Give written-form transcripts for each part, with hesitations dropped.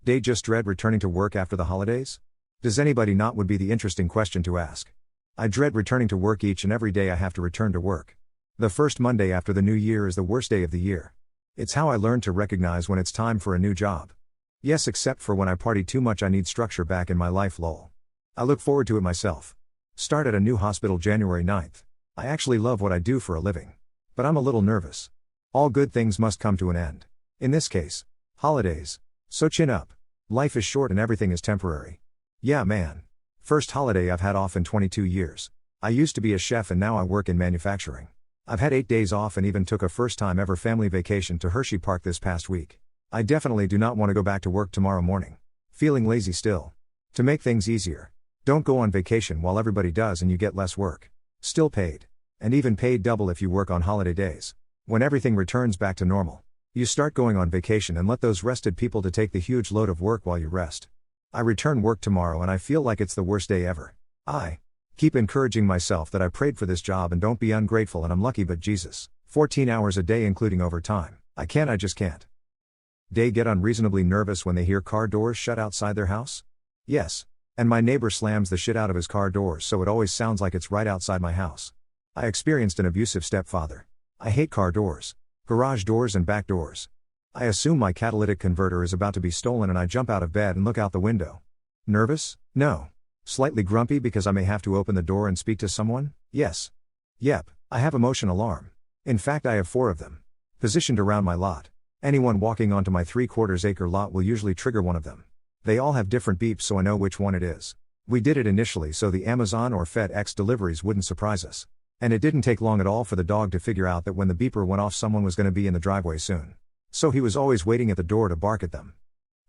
Day just dread returning to work after the holidays? Does anybody not would be the interesting question to ask. I dread returning to work each and every day I have to return to work. The first Monday after the new year is the worst day of the year. It's how I learned to recognize when it's time for a new job. Yes, except for when I party too much, I need structure back in my life, lol. I look forward to it myself. Start at a new hospital January 9th. I actually love what I do for a living. But I'm a little nervous. All good things must come to an end. In this case, holidays. So chin up. Life is short and everything is temporary. Yeah man. First holiday I've had off in 22 years. I used to be a chef and now I work in manufacturing. I've had 8 days off and even took a first time ever family vacation to Hershey Park this past week. I definitely do not want to go back to work tomorrow morning. Feeling lazy still. To make things easier, don't go on vacation while everybody does and you get less work. Still paid. And even paid double if you work on holiday days. When everything returns back to normal, you start going on vacation and let those rested people to take the huge load of work while you rest. I return work tomorrow and I feel like it's the worst day ever. I keep encouraging myself that I prayed for this job and don't be ungrateful and I'm lucky, but Jesus, 14 hours a day including overtime. I just can't. They get unreasonably nervous when they hear car doors shut outside their house? Yes. And my neighbor slams the shit out of his car doors so it always sounds like it's right outside my house. I experienced an abusive stepfather. I hate car doors, garage doors and back doors. I assume my catalytic converter is about to be stolen and I jump out of bed and look out the window. Nervous? No. Slightly grumpy because I may have to open the door and speak to someone? Yes. Yep, I have a motion alarm. In fact, I have 4 of them. Positioned around my lot. Anyone walking onto my 3/4 acre lot will usually trigger one of them. They all have different beeps so I know which one it is. We did it initially so the Amazon or FedEx deliveries wouldn't surprise us. And it didn't take long at all for the dog to figure out that when the beeper went off someone was going to be in the driveway soon. So he was always waiting at the door to bark at them.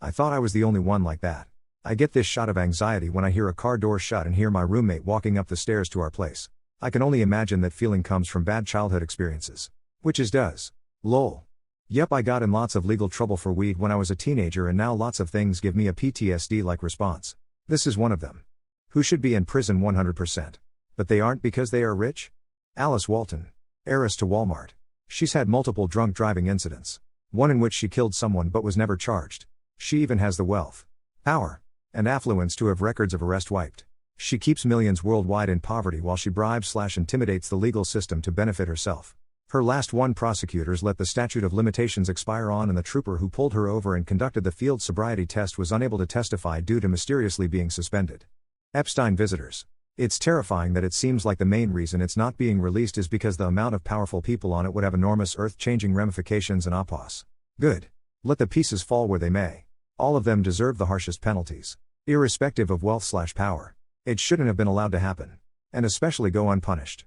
I thought I was the only one like that. I get this shot of anxiety when I hear a car door shut and hear my roommate walking up the stairs to our place. I can only imagine that feeling comes from bad childhood experiences. Which is does. Lol. Yep, I got in lots of legal trouble for weed when I was a teenager and now lots of things give me a PTSD-like response. This is one of them. Who should be in prison 100%. But they aren't because they are rich? Alice Walton. Heiress to Walmart. She's had multiple drunk driving incidents. One in which she killed someone but was never charged. She even has the wealth, power, and affluence to have records of arrest wiped. She keeps millions worldwide in poverty while she bribes/intimidates the legal system to benefit herself. Her last one, prosecutors let the statute of limitations expire on and the trooper who pulled her over and conducted the field sobriety test was unable to testify due to mysteriously being suspended. Epstein visitors. It's terrifying that it seems like the main reason it's not being released is because the amount of powerful people on it would have enormous earth-changing ramifications and oppos. Good. Let the pieces fall where they may. All of them deserve the harshest penalties. Irrespective of wealth/power. It shouldn't have been allowed to happen. And especially go unpunished.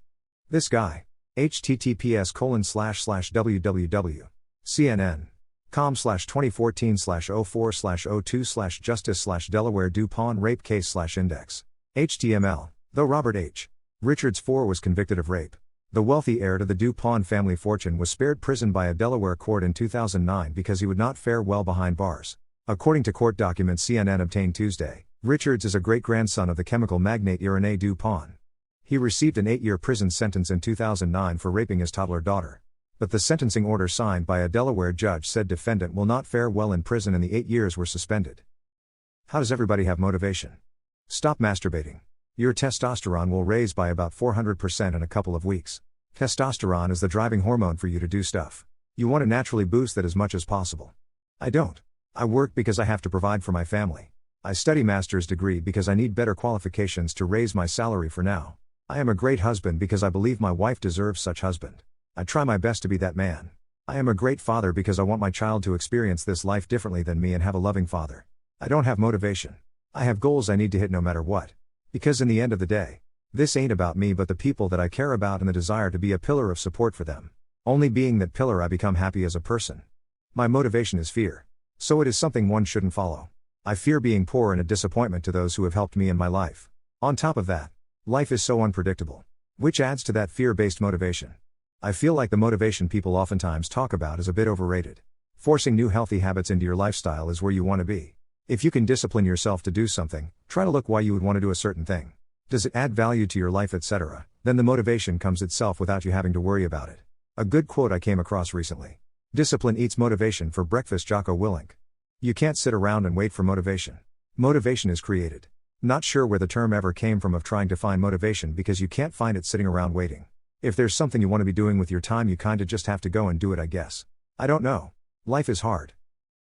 This guy. https://www.cnn.com/2014/04/02/justice/Delaware DuPont rape case/index. HTML. Though Robert H. Richards IV was convicted of rape, the wealthy heir to the DuPont family fortune was spared prison by a Delaware court in 2009 because he would not fare well behind bars. According to court documents CNN obtained Tuesday, Richards is a great-grandson of the chemical magnate Irene DuPont. He received an 8-year prison sentence in 2009 for raping his toddler daughter. But the sentencing order signed by a Delaware judge said defendant will not fare well in prison and the 8 years were suspended. How does everybody have motivation? Stop masturbating. Your testosterone will raise by about 400% in a couple of weeks. Testosterone is the driving hormone for you to do stuff. You want to naturally boost that as much as possible. I don't. I work because I have to provide for my family. I study master's degree because I need better qualifications to raise my salary for now. I am a great husband because I believe my wife deserves such husband. I try my best to be that man. I am a great father because I want my child to experience this life differently than me and have a loving father. I don't have motivation. I have goals I need to hit no matter what. Because in the end of the day, this ain't about me but the people that I care about and the desire to be a pillar of support for them. Only being that pillar I become happy as a person. My motivation is fear. So it is something one shouldn't follow. I fear being poor and a disappointment to those who have helped me in my life. On top of that, life is so unpredictable. Which adds to that fear-based motivation. I feel like the motivation people oftentimes talk about is a bit overrated. Forcing new healthy habits into your lifestyle is where you want to be. If you can discipline yourself to do something, try to look why you would want to do a certain thing. Does it add value to your life, etc.? Then the motivation comes itself without you having to worry about it. A good quote I came across recently. Discipline eats motivation for breakfast, Jocko Willink. You can't sit around and wait for motivation. Motivation is created. Not sure where the term ever came from of trying to find motivation because you can't find it sitting around waiting. If there's something you want to be doing with your time, you kinda just have to go and do it, I guess. I don't know. Life is hard.